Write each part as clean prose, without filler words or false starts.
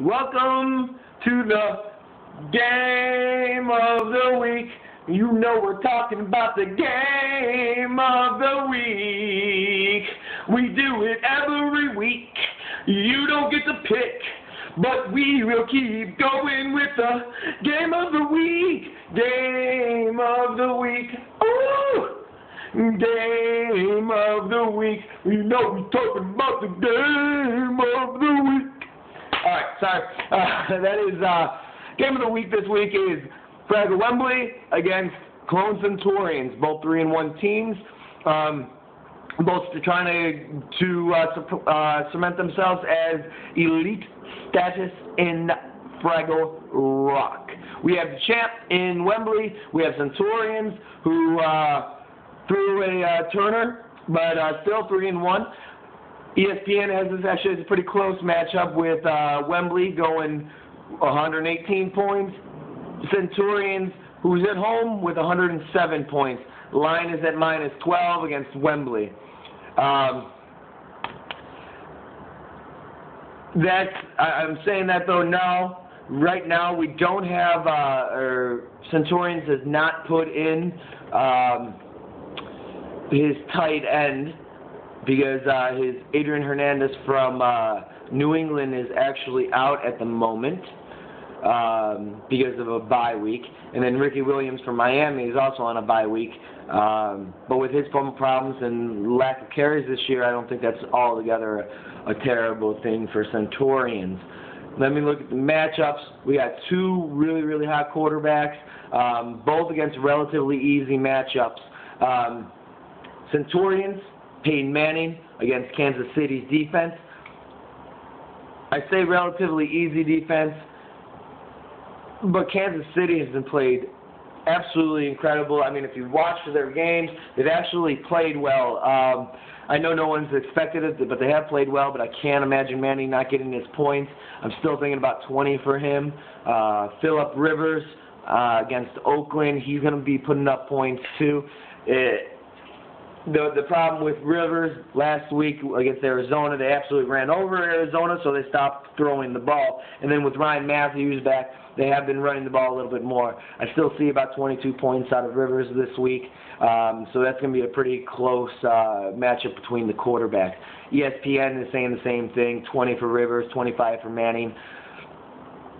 Welcome to the game of the week. You know we're talking about the game of the week. We do it every week. You don't get to pick, but we will keep going with the game of the week. Game of the week. Ooh! Game of the week. You know we're talking about the game of the week. Alright, sorry. That is, game of the week this week is Wembley against Cologne Centurions, both 3-1 teams. Both trying to cement themselves as elite status in Fraggle Rock. We have the champ in Wembley. We have Centurions who threw a Turner, but still 3-1. ESPN has this actually as a pretty close matchup with Wembley going 118 points. Centurions, who's at home with 107 points. Line is at -12 against Wembley. I'm saying that though now. Right now we don't have, Centurions has not put in his tight end, because his Adrian Hernandez from New England is actually out at the moment because of a bye week. And then Ricky Williams from Miami is also on a bye week. But with his problems and lack of carries this year, I don't think that's altogether a terrible thing for Centurions. Let me look at the matchups. We got two really, really hot quarterbacks, both against relatively easy matchups. Centurions, Peyton Manning against Kansas City's defense. I say relatively easy defense, but Kansas City has been played absolutely incredible. I mean, if you watch their games, they've actually played well. I know no one's expected it, but they have played well, but I can't imagine Manning not getting his points. I'm still thinking about 20 for him. Phillip Rivers against Oakland, he's going to be putting up points too. The problem with Rivers last week against Arizona, they absolutely ran over Arizona, so they stopped throwing the ball. And then with Ryan Matthews back, they have been running the ball a little bit more. I still see about 22 points out of Rivers this week, so that's going to be a pretty close matchup between the quarterbacks. ESPN is saying the same thing, 20 for Rivers, 25 for Manning.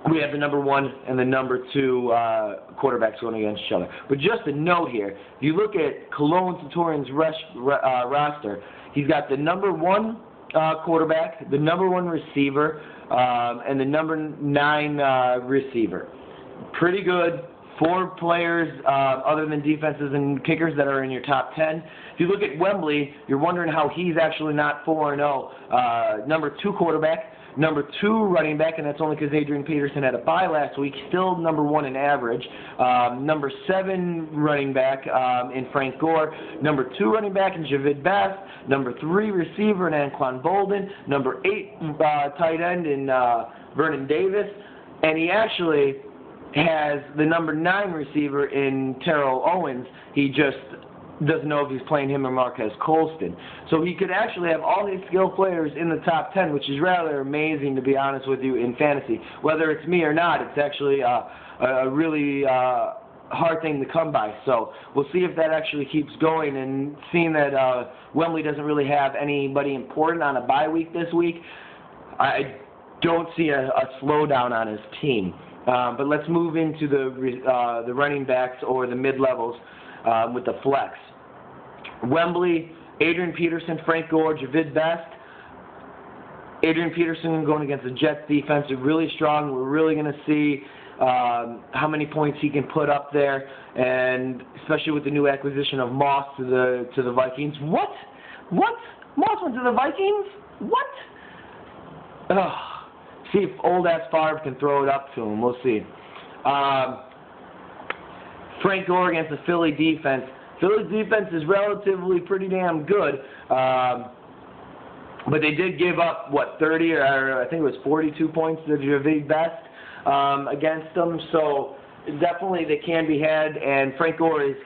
We have the number 1 and the number 2 quarterbacks going against each other. But just a note here, if you look at Cologne Centurions' roster, he's got the number 1 quarterback, the number 1 receiver, and the number 9 receiver. Pretty good. 4 players other than defenses and kickers that are in your top 10. If you look at Wembley, you're wondering how he's actually not 4-0. Number 2 quarterback, number 2 running back, and that's only because Adrian Peterson had a bye last week, still number 1 in average. Number 7 running back in Frank Gore. Number 2 running back in Javid Best. Number 3 receiver in Anquan Bolden. Number 8 tight end in Vernon Davis. And he actually has the number 9 receiver in Terrell Owens. He just doesn't know if he's playing him or Marquez Colston. So he could actually have all his skill players in the top 10, which is rather amazing, to be honest with you, in fantasy. Whether it's me or not, it's actually a really hard thing to come by. So we'll see if that actually keeps going. And seeing that Wembley doesn't really have anybody important on a bye week this week, I don't see a slowdown on his team. But let's move into the running backs or the mid-levels with the flex. Wembley, Adrian Peterson, Frank Gore, Javid Best. Adrian Peterson going against the Jets defense is really strong. We're really going to see how many points he can put up there, and especially with the new acquisition of Moss to the Vikings. What? Moss went to the Vikings? What? See if old-ass Favre can throw it up to him. We'll see. Frank Gore against the Philly defense. Philly's defense is relatively pretty damn good, but they did give up, 30 or I think it was 42 points to Javid Best against them. So definitely they can be had, and Frank Gore is,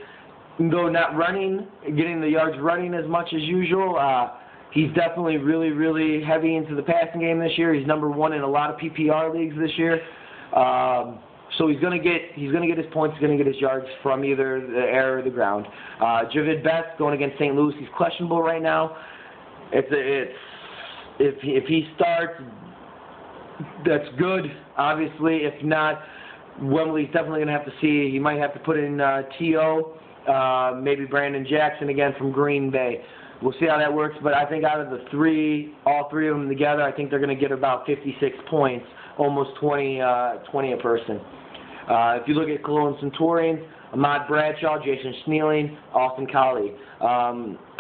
though not running, getting the yards running as much as usual, He's definitely really, really heavy into the passing game this year. He's number 1 in a lot of PPR leagues this year. So he's gonna get his points. He's gonna get his yards from either the air or the ground. Javid Best going against St. Louis. He's questionable right now. If he starts, that's good. Obviously, if not, Wembley's definitely gonna have to see. He might have to put in T.O. Maybe Brandon Jackson again from Green Bay. We'll see how that works, but I think out of the all three of them together, I think they're going to get about 56 points, almost 20 a person. If you look at Cologne Centurions, Ahmad Bradshaw, Jason Sneeling, Austin Collie.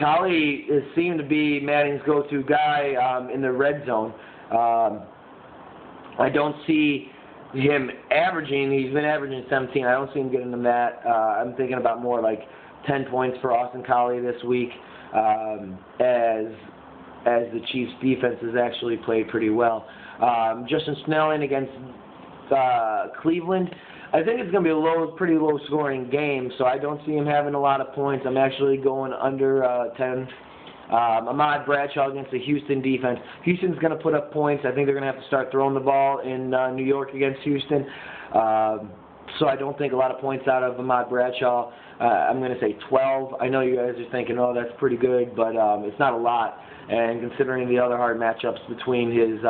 Collie is seemed to be Manning's go-to guy in the red zone. I don't see him averaging. He's been averaging 17. I don't see him getting them that. I'm thinking about more like 10 points for Austin Collie this week. As the Chiefs' defense has actually played pretty well. Justin Snelling against Cleveland, I think it's going to be a pretty low-scoring game, so I don't see him having a lot of points. I'm actually going under 10. Ahmad Bradshaw against the Houston defense. Houston's going to put up points. I think they're going to have to start throwing the ball in New York against Houston. So I don't think a lot of points out of Ahmad Bradshaw. I'm going to say 12. I know you guys are thinking, oh, that's pretty good, but it's not a lot. And considering the other hard matchups between his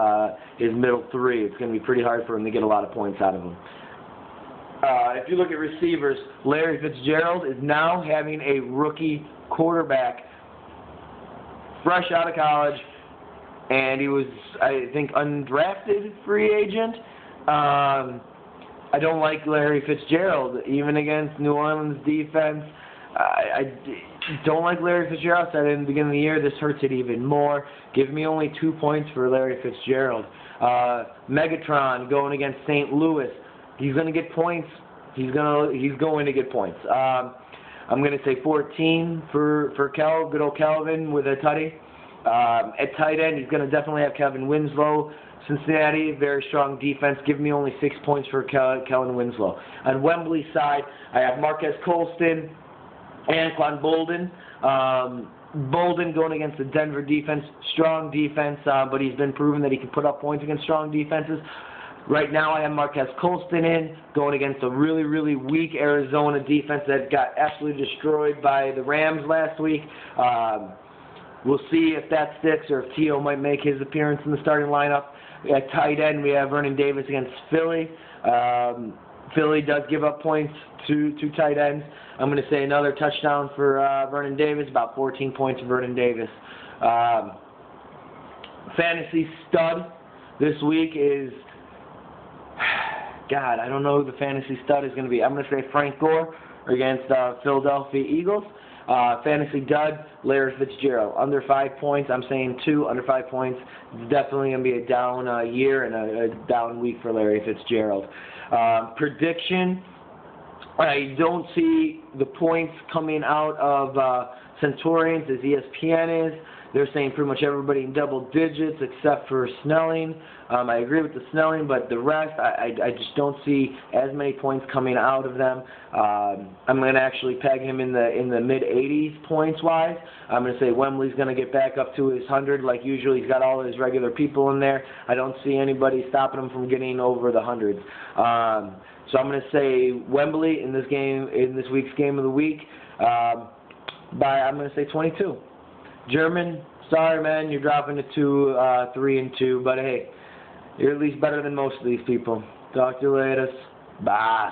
middle three, it's going to be pretty hard for him to get a lot of points out of him. If you look at receivers, Larry Fitzgerald is now having a rookie quarterback fresh out of college, and he was, I think, undrafted free agent. I don't like Larry Fitzgerald, even against New Orleans defense. I don't like Larry Fitzgerald. I said in the beginning of the year, this hurts it even more. Give me only 2 points for Larry Fitzgerald. Megatron going against St. Louis. He's going to get points. He's going to get points. I'm going to say 14 for good old Kelvin with a tutty. At tight end, he's going to definitely have Kevin Winslow. Cincinnati, very strong defense. Give me only 6 points for Kellen Winslow. On Wembley side, I have Marquez Colston and Anquan Bolden. Bolden going against the Denver defense. Strong defense, but he's been proven that he can put up points against strong defenses. Right now I have Marquez Colston in, going against a really, really weak Arizona defense that got absolutely destroyed by the Rams last week. We'll see if that sticks or if T.O. might make his appearance in the starting lineup. At tight end, we have Vernon Davis against Philly. Philly does give up points to tight ends. I'm going to say another touchdown for Vernon Davis, about 14 points for Vernon Davis. Fantasy stud this week is, God, I don't know who the fantasy stud is going to be. I'm going to say Frank Gore against Philadelphia Eagles. Fantasy dud, Larry Fitzgerald. Under 5 points, I'm saying 2. Under 5 points, it's definitely going to be a down year and a down week for Larry Fitzgerald. Prediction, I don't see the points coming out of Centurions as ESPN is. They're saying pretty much everybody in double digits except for Snelling. I agree with the Snelling, but the rest, I just don't see as many points coming out of them. I'm going to actually peg him in the mid-80s points-wise. I'm going to say Wembley's going to get back up to his 100 like usual. He's got all his regular people in there. I don't see anybody stopping him from getting over the 100s. So I'm going to say Wembley in this week's game of the week. I'm going to say 22. German, sorry man, you're dropping to 3-2, but hey, you're at least better than most of these people. Talk to you later. Bye.